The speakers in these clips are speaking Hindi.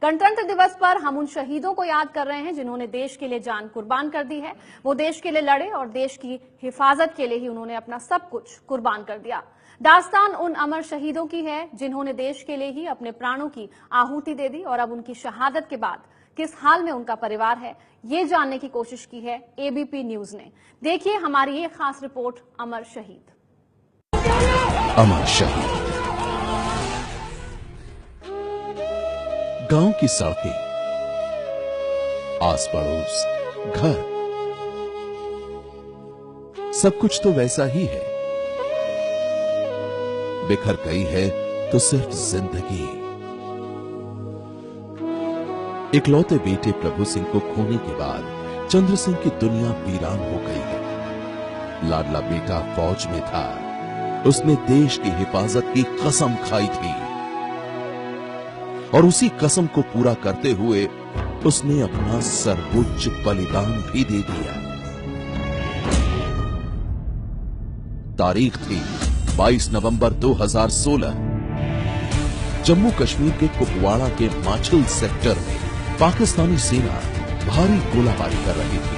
गणतंत्र दिवस पर हम उन शहीदों को याद कर रहे हैं जिन्होंने देश के लिए जान कुर्बान कर दी है। वो देश के लिए लड़े और देश की हिफाजत के लिए ही उन्होंने अपना सब कुछ कुर्बान कर दिया। दास्तान उन अमर शहीदों की है जिन्होंने देश के लिए ही अपने प्राणों की आहुति दे दी और अब उनकी शहादत के बाद किस हाल में उनका परिवार है, ये जानने की कोशिश की है एबीपी न्यूज ने। देखिए हमारी ये खास रिपोर्ट अमर शहीद। अमर शहीद। गांव की सड़कें, आस पड़ोस, घर, सब कुछ तो वैसा ही है। बिखर गई है तो सिर्फ जिंदगी। इकलौते बेटे प्रभु सिंह को खोने के बाद चंद्र सिंह की दुनिया वीरान हो गई है। लाडला बेटा फौज में था, उसने देश की हिफाजत की कसम खाई थी और उसी कसम को पूरा करते हुए उसने अपना सर्वोच्च बलिदान भी दे दिया। तारीख थी 22 नवंबर 2016। जम्मू कश्मीर के कुपवाड़ा के माछिल सेक्टर में पाकिस्तानी सेना भारी गोलाबारी कर रही थी।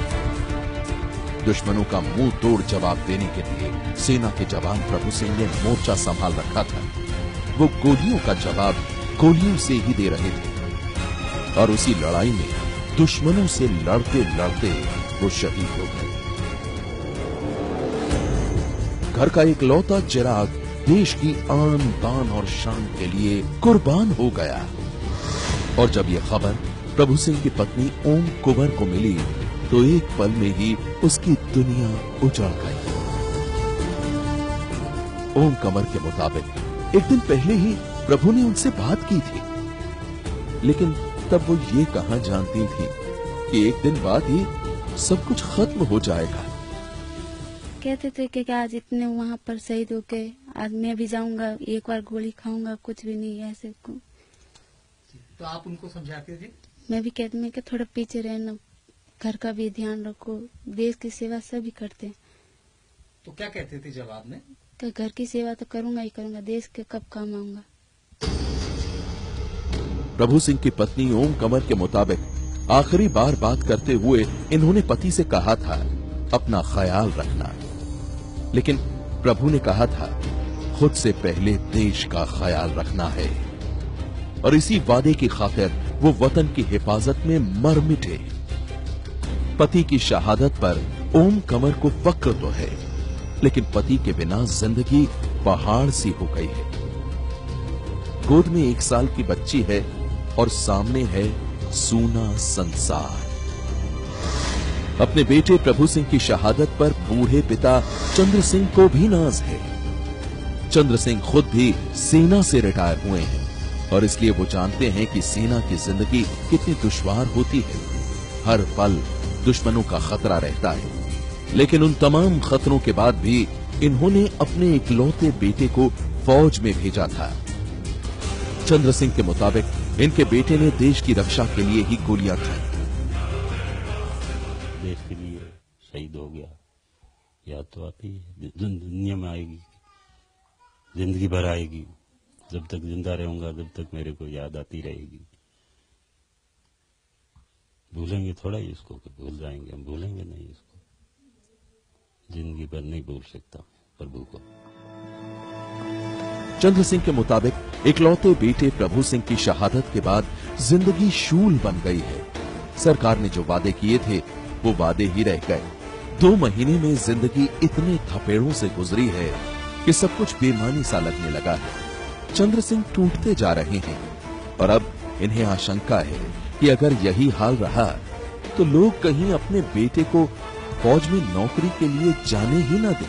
दुश्मनों का मुंह तोड़ जवाब देने के लिए सेना के जवान प्रभु सिंह ने मोर्चा संभाल रखा था। वो गोलियों का जवाब गोलियों से ही दे रहे थे और उसी लड़ाई में दुश्मनों से लड़ते लड़ते वो शहीद हो गए। घर का इकलौता चिराग देश की आन बान और शान के लिए कुर्बान हो गया। और जब यह खबर प्रभु सिंह की पत्नी ओम कुंवर को मिली तो एक पल में ही उसकी दुनिया उजड़ गई। ओम कंवर के मुताबिक एक दिन पहले ही प्रभु ने उनसे बात की थी, लेकिन तब वो ये कहां जानती थी कि एक दिन बाद ही सब कुछ खत्म हो जाएगा। कहते थे कि आज इतने वहाँ पर शहीद हो गए, आज मैं भी जाऊंगा, एक बार गोली खाऊंगा, कुछ भी नहीं ऐसे को। तो आप उनको समझाते थे? मैं भी कहती मैं कि थोड़ा पीछे रहना, घर का भी ध्यान रखो, देश की सेवा सभी करते हैं। तो क्या कहते थे जवाब में? कि घर की सेवा तो करूंगा ही करूंगा, देश के कब काम आऊंगा। प्रभु सिंह की पत्नी ओम कंवर के मुताबिक आखिरी बार बात करते हुए इन्होंने पति से कहा था अपना ख्याल रखना, लेकिन प्रभु ने कहा था खुद से पहले देश का ख्याल रखना है। और इसी वादे की खातिर वो वतन की हिफाजत में मर मिटे। पति की शहादत पर ओम कंवर को फक्र तो है, लेकिन पति के बिना जिंदगी पहाड़ सी हो गई है। गोद में 1 साल की बच्ची है और सामने है सूना संसार। अपने बेटे प्रभु सिंह की शहादत पर बूढ़े पिता चंद्र सिंह को भी नाज है। चंद्र सिंह खुद भी सेना से रिटायर हुए हैं और इसलिए वो जानते हैं कि सेना की जिंदगी कितनी दुश्वार होती है। हर पल दुश्मनों का खतरा रहता है, लेकिन उन तमाम खतरों के बाद भी इन्होंने अपने इकलौते बेटे को फौज में भेजा था। चंद्र सिंह के मुताबिक इनके बेटे ने देश की रक्षा के लिए ही गोलियां खाई। देश के लिए शहीद हो गया, याद तो आती है, दुनिया में आएगी, जिंदगी भर आएगी। जब तक जिंदा रहूंगा तब तक मेरे को याद आती रहेगी। भूलेंगे थोड़ा ही इसको, भूल जाएंगे, हम भूलेंगे नहीं इसको, जिंदगी भर नहीं भूल सकता प्रभु को। चंद्र सिंह के मुताबिक इकलौते बेटे प्रभु सिंह की शहादत के बाद जिंदगी शूल बन गई है। सरकार ने जो वादे किए थे वो वादे ही रह गए। 2 महीने में जिंदगी इतने थपेड़ों से गुजरी है कि सब कुछ बेमानी सा लगने लगा है। चंद्र सिंह टूटते जा रहे हैं और अब इन्हें आशंका है कि अगर यही हाल रहा तो लोग कहीं अपने बेटे को फौज में नौकरी के लिए जाने ही ना दें।